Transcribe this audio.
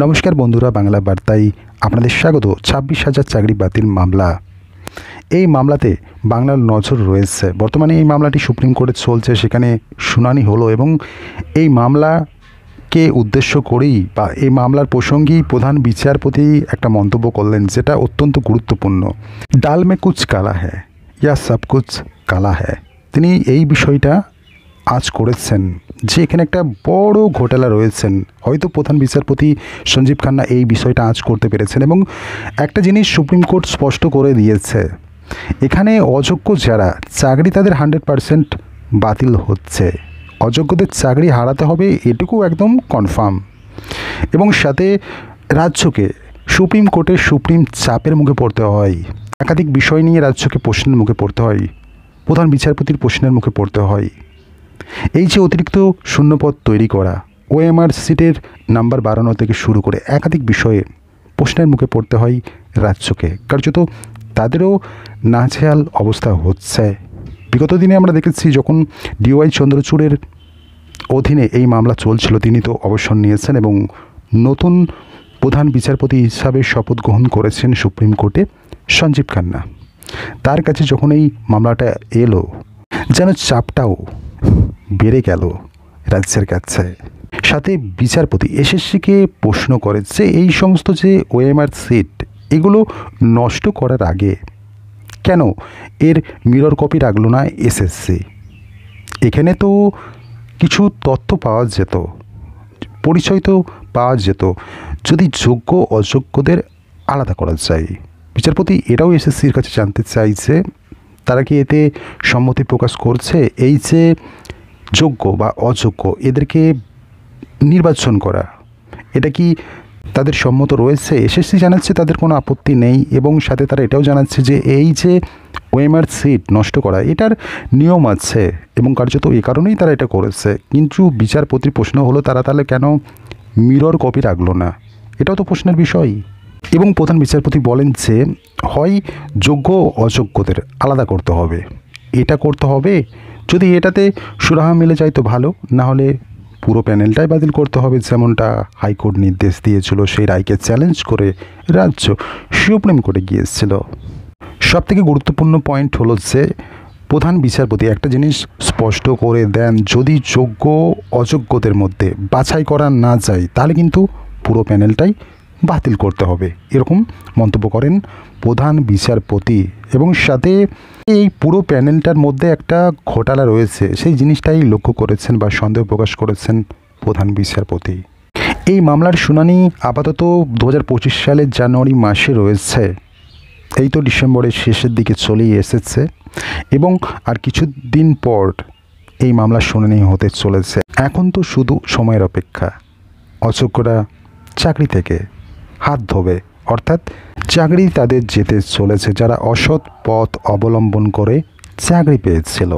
নমস্কার বন্ধুরা, বাংলা বার্তায় আপনাদের স্বাগত। 26,000 চাকরি বাতিল মামলা। এই মামলাতে বাংলার নজর রয়েছে। বর্তমানে এই মামলাটি সুপ্রিম কোর্টে চলছে, সেখানে শুনানি হলো এবং এই মামলাকে উদ্দেশ্য করেই বা এই মামলার প্রসঙ্গেই প্রধান বিচারপতি একটা মন্তব্য করলেন, যেটা অত্যন্ত গুরুত্বপূর্ণ। ডাল মে কুছ কালা হ্যায় ইয়া সব কুছ কালা হ্যায়। তিনি এই বিষয়টা আজ করেছেন যে এখানে একটা বড় ঘোটালা রয়েছেন। হয়তো প্রধান বিচারপতি সঞ্জীব খান্না এই বিষয়টা আজ করতে পেরেছেন এবং একটা জিনিস সুপ্রিম কোর্ট স্পষ্ট করে দিয়েছে, এখানে অযোগ্য যারা চাকরি তাদের 100% বাতিল হচ্ছে। অযোগ্যদের চাকরি হারাতে হবে, এটুকু একদম কনফার্ম। এবং সাথে রাজ্যকে সুপ্রিম কোর্টের সুপ্রিম চাপের মুখে পড়তে হয়। একাধিক বিষয় নিয়ে রাজ্যকে প্রশ্নের মুখে পড়তে হয়, প্রধান বিচারপতির প্রশ্নের মুখে পড়তে হয়। এই যে অতিরিক্ত শূন্যপদ তৈরি করা, ওএমআর সিটের নাম্বার বাড়ানো থেকে শুরু করে একাধিক বিষয়ে প্রশ্নের মুখে পড়তে হয় রাজ্যকে। কার্যত তাদেরও নাজেহাল অবস্থা হচ্ছে। বিগত দিনে আমরা দেখেছি, যখন ডিওয়াই চন্দ্রচূড়ের অধীনে এই মামলা চলছিল, তিনি তো অবসর নিয়েছেন এবং নতুন প্রধান বিচারপতি হিসাবে শপথ গ্রহণ করেছেন সুপ্রিম কোর্টে সঞ্জীব খান্না। তার কাছে যখন এই মামলাটা এলো, যেন চাপটাও বেড়ে গেল রাজ্যের কাছে। সাথে বিচারপতি এসএসসিকে প্রশ্ন করে যে এই সমস্ত যে ওএমআর সিট, এগুলো নষ্ট করার আগে কেন এর মিরর কপি রাখলো না এসএসসি? এখানে তো কিছু তথ্য পাওয়া যেত, পরিচয় তো পাওয়া যেত, যদি যোগ্য অযোগ্যদের আলাদা করা যায়। বিচারপতি এটাও এসএসসির কাছে জানতে চাইছে, তারা কি এতে সম্মতি প্রকাশ করছে এই যে যোগ্য বা অযোগ্য এদেরকে নির্বাচন করা, এটা কি তাদের সম্মত রয়েছে? এসএসসি জানাচ্ছে তাদের কোনো আপত্তি নেই এবং সাথে তারা এটাও জানাচ্ছে যে এই যে ওএমআর সিট নষ্ট করা, এটার নিয়ম আছে এবং কার্যত এই কারণেই তারা এটা করেছে। কিন্তু বিচারপতির প্রশ্ন হলো, তারা তাহলে কেন মিরর কপি রাখলো না? এটাও তো প্রশ্নের বিষয়। এবং প্রধান বিচারপতি বলেন যে হয় যোগ্য অযোগ্যদের আলাদা করতে হবে, এটা করতে হবে। যদি এটাতে সুরাহা মিলে যায় তো ভালো, না হলে পুরো প্যানেলটাই বাতিল করতে হবে, যেমনটা হাইকোর্ট নির্দেশ দিয়েছিল। সেই রায়কে চ্যালেঞ্জ করে রাজ্য সুপ্রিম কোর্টে গিয়েছিল। সবথেকে গুরুত্বপূর্ণ পয়েন্ট হলো যে প্রধান বিচারপতি একটা জিনিস স্পষ্ট করে দেন, যদি যোগ্য অযোগ্যদের মধ্যে বাছাই করা না যায় তাহলে কিন্তু পুরো প্যানেলটাই বাতিল করতে হবে, এরকম মন্তব্য করেন প্রধান বিচারপতি। এবং সাথে এই পুরো প্যানেলটার মধ্যে একটা ঘোটালা রয়েছে, সেই জিনিসটাই লক্ষ্য করেছেন বা সন্দেহ প্রকাশ করেছেন প্রধান বিচারপতি। এই মামলার শুনানি আপাতত 2025 সালের জানুয়ারি মাসে রয়েছে। এই তো ডিসেম্বরের শেষের দিকে চলেই এসেছে এবং আর কিছু দিন পর এই মামলার শুনানি হতে চলেছে। এখন তো শুধু সময়ের অপেক্ষা, অযোগ্যরা চাকরি থেকে হাত ধোবে, অর্থাৎ চাকরি তাদের যেতে চলেছে যারা অসৎ পথ অবলম্বন করে চাকরি পেয়েছিল।